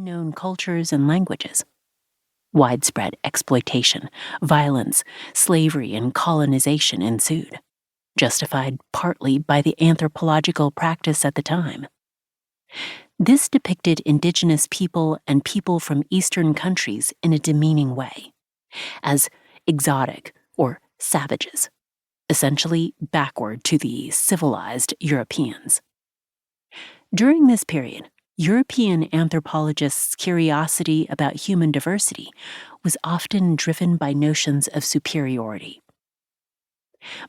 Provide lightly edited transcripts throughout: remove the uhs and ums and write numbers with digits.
unknown cultures and languages. Widespread exploitation, violence, slavery, and colonization ensued, justified partly by the anthropological practice at the time. This depicted indigenous people and people from Eastern countries in a demeaning way, as exotic or savages, essentially backward to the civilized Europeans. During this period, European anthropologists' curiosity about human diversity was often driven by notions of superiority.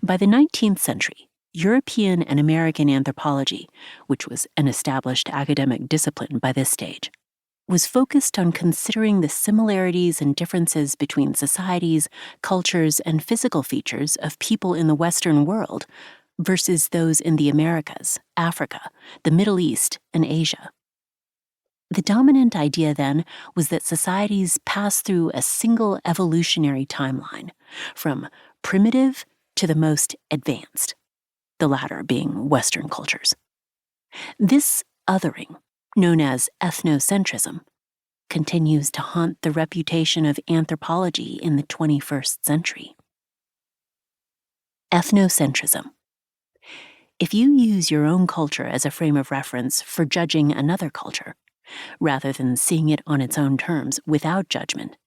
By the 19th century, European and American anthropology, which was an established academic discipline by this stage, was focused on considering the similarities and differences between societies, cultures, and physical features of people in the Western world versus those in the Americas, Africa, the Middle East, and Asia. The dominant idea then was that societies pass through a single evolutionary timeline, from primitive to the most advanced, the latter being Western cultures. This othering, known as ethnocentrism, continues to haunt the reputation of anthropology in the 21st century. Ethnocentrism. If you use your own culture as a frame of reference for judging another culture, rather than seeing it on its own terms without judgment,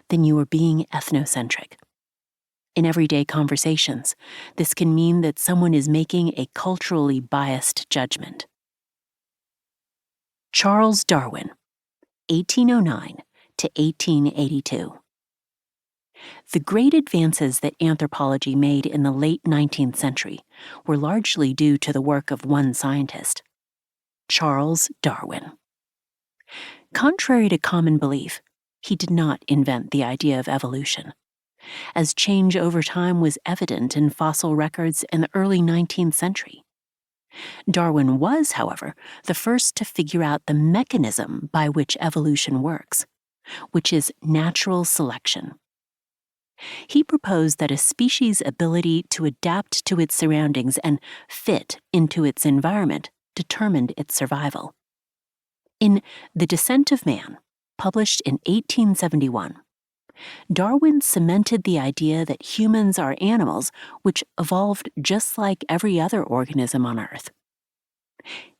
then you are being ethnocentric. In everyday conversations, this can mean that someone is making a culturally biased judgment. Charles Darwin, 1809 to 1882. The great advances that anthropology made in the late 19th century were largely due to the work of one scientist, Charles Darwin. Contrary to common belief, he did not invent the idea of evolution, as change over time was evident in fossil records in the early 19th century. Darwin was, however, the first to figure out the mechanism by which evolution works, which is natural selection. He proposed that a species' ability to adapt to its surroundings and fit into its environment determined its survival. In The Descent of Man, published in 1871, Darwin cemented the idea that humans are animals which evolved just like every other organism on Earth.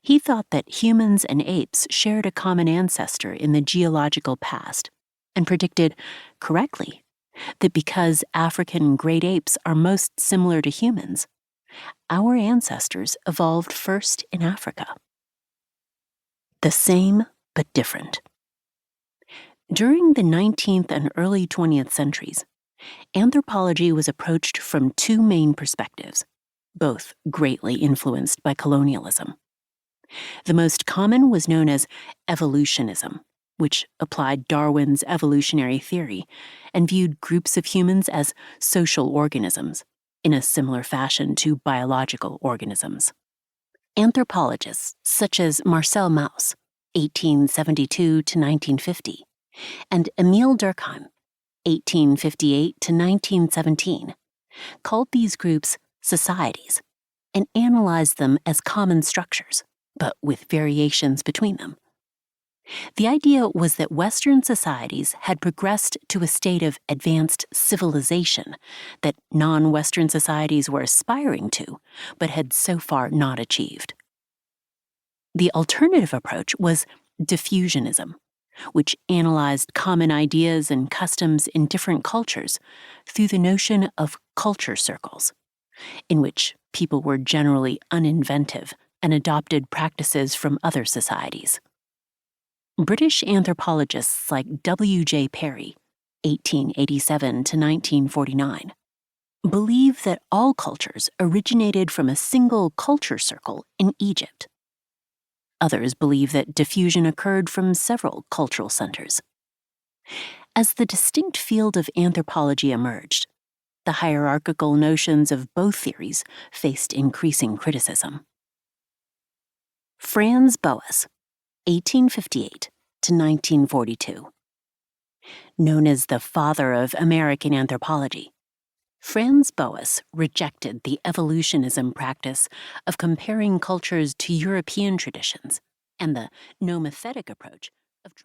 He thought that humans and apes shared a common ancestor in the geological past, and predicted, correctly, that because African great apes are most similar to humans, our ancestors evolved first in Africa. The same but different. During the 19th and early 20th centuries, anthropology was approached from two main perspectives, both greatly influenced by colonialism. The most common was known as evolutionism, which applied Darwin's evolutionary theory and viewed groups of humans as social organisms, in a similar fashion to biological organisms. Anthropologists such as Marcel Mauss, 1872 to 1950, and Emile Durkheim, 1858 to 1917, called these groups societies and analyzed them as common structures, but with variations between them. The idea was that Western societies had progressed to a state of advanced civilization that non-Western societies were aspiring to, but had so far not achieved. The alternative approach was diffusionism, which analyzed common ideas and customs in different cultures through the notion of culture circles, in which people were generally uninventive and adopted practices from other societies. British anthropologists like W.J. Perry, 1887 to 1949, believe that all cultures originated from a single culture circle in Egypt. Others believe that diffusion occurred from several cultural centers. As the distinct field of anthropology emerged, the hierarchical notions of both theories faced increasing criticism. Franz Boas, 1858 to 1942. Known as the father of American anthropology, Franz Boas rejected the evolutionism practice of comparing cultures to European traditions and the nomothetic approach of trying